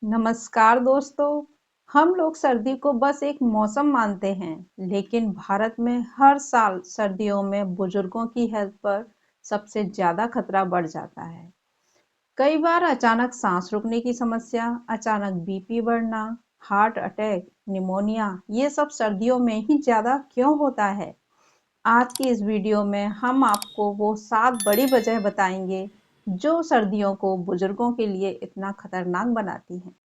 नमस्कार दोस्तों। हम लोग सर्दी को बस एक मौसम मानते हैं, लेकिन भारत में हर साल सर्दियों में बुजुर्गों की हेल्थ पर सबसे ज्यादा खतरा बढ़ जाता है। कई बार अचानक सांस रुकने की समस्या, अचानक बीपी बढ़ना, हार्ट अटैक, निमोनिया, ये सब सर्दियों में ही ज्यादा क्यों होता है? आज की इस वीडियो में हम आपको वो 7 बड़ी वजह बताएंगे जो सर्दियों को बुजुर्गों के लिए इतना खतरनाक बनाती हैं।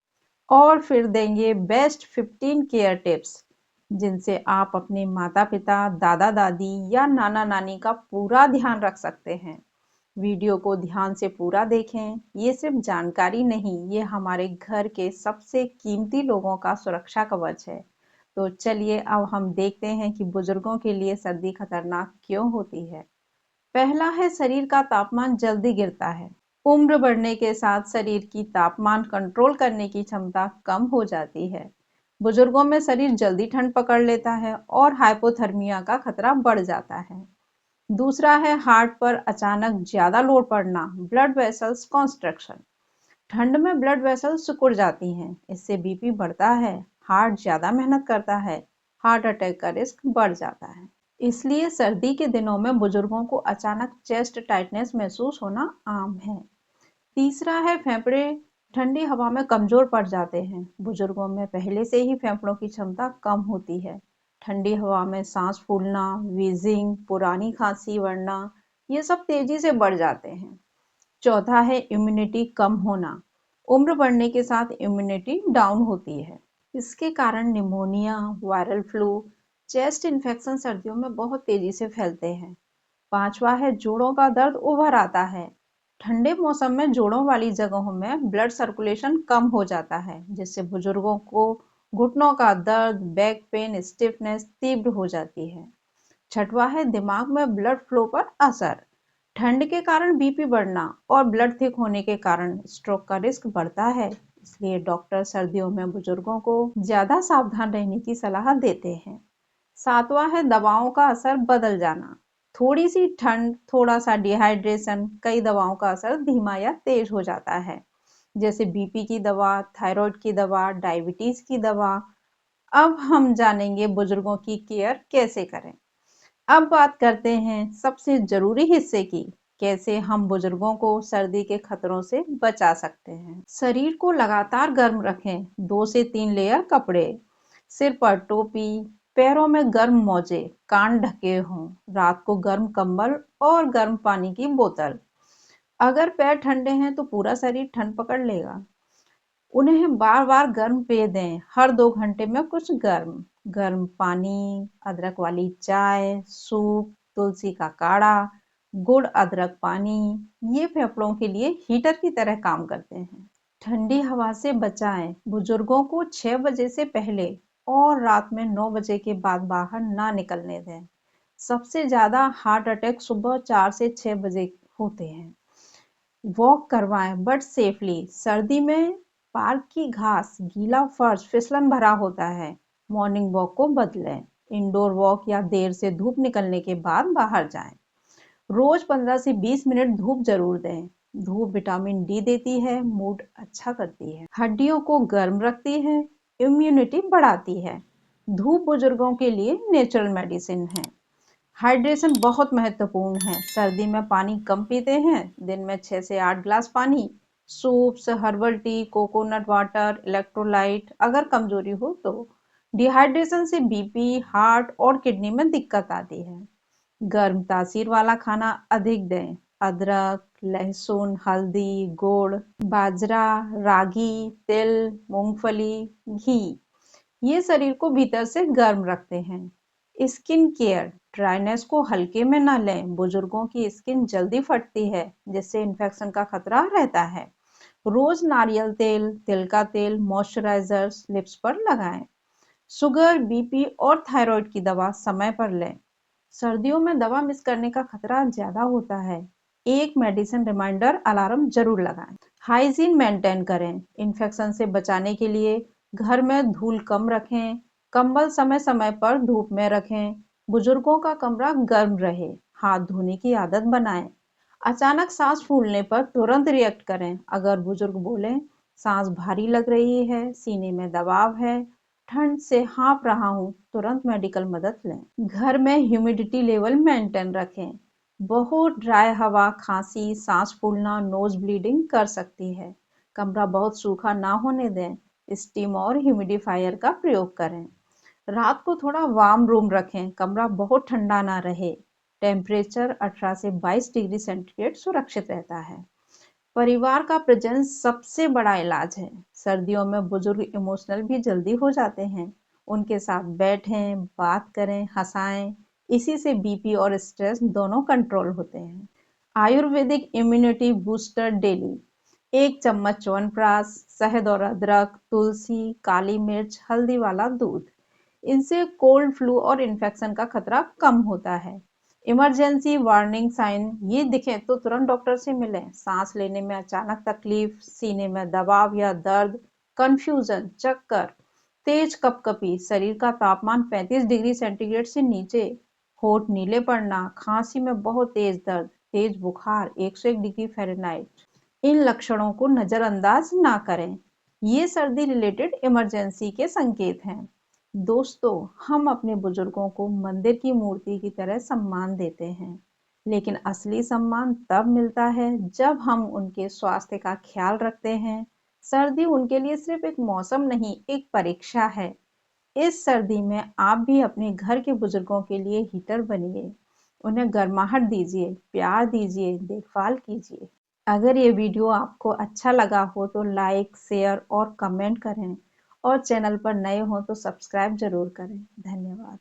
और फिर देंगे बेस्ट 15 केयर टिप्स जिनसे आप अपने माता-पिता, दादा-दादी या नाना-नानी का पूरा ध्यान रख सकते हैं। वीडियो को ध्यान से पूरा देखें। ये सिर्फ जानकारी नहीं, ये हमारे घर के सबसे कीमती लोगों का सुरक्षा कवच है। तो चलिए अब हम देखते हैं कि बुजुर्गों के लिए सर्दी खतरनाक क्यों होती है। पहला है, शरीर का तापमान जल्दी गिरता है। उम्र बढ़ने के साथ शरीर की तापमान कंट्रोल करने की क्षमता कम हो जाती है। बुजुर्गों में शरीर जल्दी ठंड पकड़ लेता है और हाइपोथर्मिया का खतरा बढ़ जाता है। दूसरा है, हार्ट पर अचानक ज्यादा लोड पड़ना, ब्लड वेसल्स कॉन्स्ट्रक्शन। ठंड में ब्लड वेसल्स सिकुड़ जाती हैं, इससे बीपी बढ़ता है, हार्ट ज्यादा मेहनत करता है, हार्ट अटैक का रिस्क बढ़ जाता है। इसलिए सर्दी के दिनों में बुजुर्गों को अचानक चेस्ट टाइटनेस महसूस होना आम है। तीसरा है, फेफड़े ठंडी हवा में कमजोर पड़ जाते हैं। बुजुर्गों में पहले से ही फेफड़ों की क्षमता कम होती है। ठंडी हवा में सांस फूलना, वीजिंग, पुरानी खांसी बढ़ना, ये सब तेजी से बढ़ जाते हैं। चौथा है, इम्यूनिटी कम होना। उम्र बढ़ने के साथ इम्यूनिटी डाउन होती है। इसके कारण pneumonia, viral flu, chest infection सर्दियों में बहुत तेजी से फैलते हैं। पांचवा है, जोड़ों का दर्द उभर आता है। ठंडे मौसम में जोड़ों वाली जगहों में ब्लड सर्कुलेशन कम हो जाता है, जिससे बुजुर्गों को घुटनों का दर्द, बैक पेन, स्टिफनेस तीव्र हो जाती है। छठवा है, दिमाग में ब्लड फ्लो पर असर। ठंड के कारण बीपी बढ़ना और ब्लड थिक होने के कारण स्ट्रोक का रिस्क बढ़ता है। इसलिए डॉक्टर सर्दियों में बुजुर्गों को ज्यादा सावधान रहने की सलाह देते हैं। सातवां है, दवाओं का असर बदल जाना। थोड़ी सी ठंड, थोड़ा सा डिहाइड्रेशन, कई दवाओं का असर धीमा या तेज हो जाता है, जैसे बीपी की दवा, थायराइड की दवा, डायबिटीज की दवा। अब हम जानेंगे बुजुर्गों की केयर कैसे करें। अब बात करते हैं सबसे जरूरी हिस्से की, कैसे हम बुजुर्गों को सर्दी के खतरों से बचा सकते हैं। शरीर को लगातार गर्म रखें, 2 से 3 लेयर कपड़े, सिर पर टोपी, पैरों में गर्म मोजे, कान ढके हों, रात को गर्म कंबल और गर्म पानी की बोतल। अगर पैर ठंडे हैं तो पूरा शरीर ठंड पकड़ लेगा। उन्हें बार बार गर्म पेय दें, हर 2 घंटे में कुछ गर्म गर्म पानी, अदरक वाली चाय, सूप, तुलसी का काढ़ा, गुड़ अदरक पानी, ये फेफड़ों के लिए हीटर की तरह काम करते हैं। ठंडी हवा से बचाएं, बुजुर्गों को 6 बजे से पहले और रात में 9 बजे के बाद बाहर ना निकलने दें। सबसे ज्यादा हार्ट अटैक सुबह 4 से 6 बजे होते हैं। वॉक करवाएं बट सेफली। सर्दी में पार्क की घास, गीला फर्श फिसलन भरा होता है। मॉर्निंग वॉक को बदलें। इंडोर वॉक या देर से धूप निकलने के बाद बाहर जाएं। रोज 15 से 20 मिनट धूप जरूर दें। धूप विटामिन डी देती है, मूड अच्छा करती है, हड्डियों को गर्म रखती है, इम्यूनिटी बढ़ाती है। धूप बुजुर्गों के लिए नेचुरल मेडिसिन है। हाइड्रेशन बहुत महत्वपूर्ण है। सर्दी में पानी कम पीते हैं, दिन में 6 से 8 ग्लास पानी। Soups, herbal tea, coconut water, electrolyte. अगर कमजोरी हो तो डिहाइड्रेशन से बीपी, हार्ट और किडनी में दिक्कत आती है। गर्म तासीर वाला खाना अधिक दें। अदरक, लहसुन, हल्दी, गुड़, बाजरा, रागी, तिल, मूंगफली, घी, ये शरीर को भीतर से गर्म रखते हैं। स्किन केयर, ड्राइनेस को हल्के में न लें। बुजुर्गों की स्किन जल्दी फटती है, जिससे इन्फेक्शन का खतरा रहता है। रोज नारियल तेल, तिल का तेल, मॉइस्चराइजर्स लिप्स पर लगाएं। शुगर, बीपी और थायराइड की दवा समय पर लें। सर्दियों में दवा मिस करने का खतरा ज्यादा होता है। एक मेडिसिन रिमाइंडर अलार्म जरूर लगाएं। हाइजीन मेंटेन करें। इन्फेक्शन से बचाने के लिए घर में धूल कम रखें, कंबल समय समय पर धूप में रखें, बुजुर्गों का कमरा गर्म रहे, हाथ धोने की आदत बनाएं। अचानक सांस फूलने पर तुरंत रिएक्ट करें। अगर बुजुर्ग बोलें सांस भारी लग रही है, सीने में दबाव है, ठंड से हाँफ रहा हूँ, तुरंत मेडिकल मदद लें। घर में ह्यूमिडिटी लेवल मेंटेन रखें। बहुत ड्राई हवा खांसी, सांस फूलना, नोज ब्लीडिंग कर सकती है। कमरा बहुत सूखा ना होने दें। स्टीम और ह्यूमिडिफायर का प्रयोग करें। रात को थोड़ा वार्म रूम रखें, कमरा बहुत ठंडा ना रहे। टेम्परेचर 18 से 22 डिग्री सेंटीग्रेड सुरक्षित रहता है। परिवार का प्रेजेंस सबसे बड़ा इलाज है। सर्दियों में बुजुर्ग इमोशनल भी जल्दी हो जाते हैं। उनके साथ बैठें, बात करें, हंसाएं। इसी से बीपी और स्ट्रेस दोनों कंट्रोल होते हैं। Ayurvedic immunity booster daily. 1 चम्मच च्यवनप्राश, शहद और अदरक, तुलसी, काली मिर्च, हल्दी वाला दूध। इनसे कोल्ड फ्लू और इन्फेक्शन का खतरा कम होता है। इमरजेंसी वार्निंग साइन ये दिखे तो तुरंत डॉक्टर से मिलें। सांस लेने में अचानक तकलीफ, सीने में दबाव या दर्द, कंफ्यूजन, चक्कर, तेज कपकपी, शरीर का तापमान 35 डिग्री सेंटीग्रेड से नीचे, होठ नीले पड़ना, खांसी में बहुत तेज दर्द, तेज बुखार 101 डिग्री फ़ारेनहाइट। इन लक्षणों को नजरअंदाज ना करें। ये सर्दी रिलेटेड इमरजेंसी के संकेत हैं। दोस्तों, हम अपने बुजुर्गों को मंदिर की मूर्ति की तरह सम्मान देते हैं, लेकिन असली सम्मान तब मिलता है जब हम उनके स्वास्थ्य का ख्याल रखते हैं। सर्दी उनके लिए सिर्फ एक मौसम नहीं, एक परीक्षा है। इस सर्दी में आप भी अपने घर के बुजुर्गों के लिए हीटर बनिए। उन्हें गर्माहट दीजिए, प्यार दीजिए, देखभाल कीजिए। अगर ये वीडियो आपको अच्छा लगा हो तो लाइक, शेयर और कमेंट करें और चैनल पर नए हो तो सब्सक्राइब जरूर करें। धन्यवाद।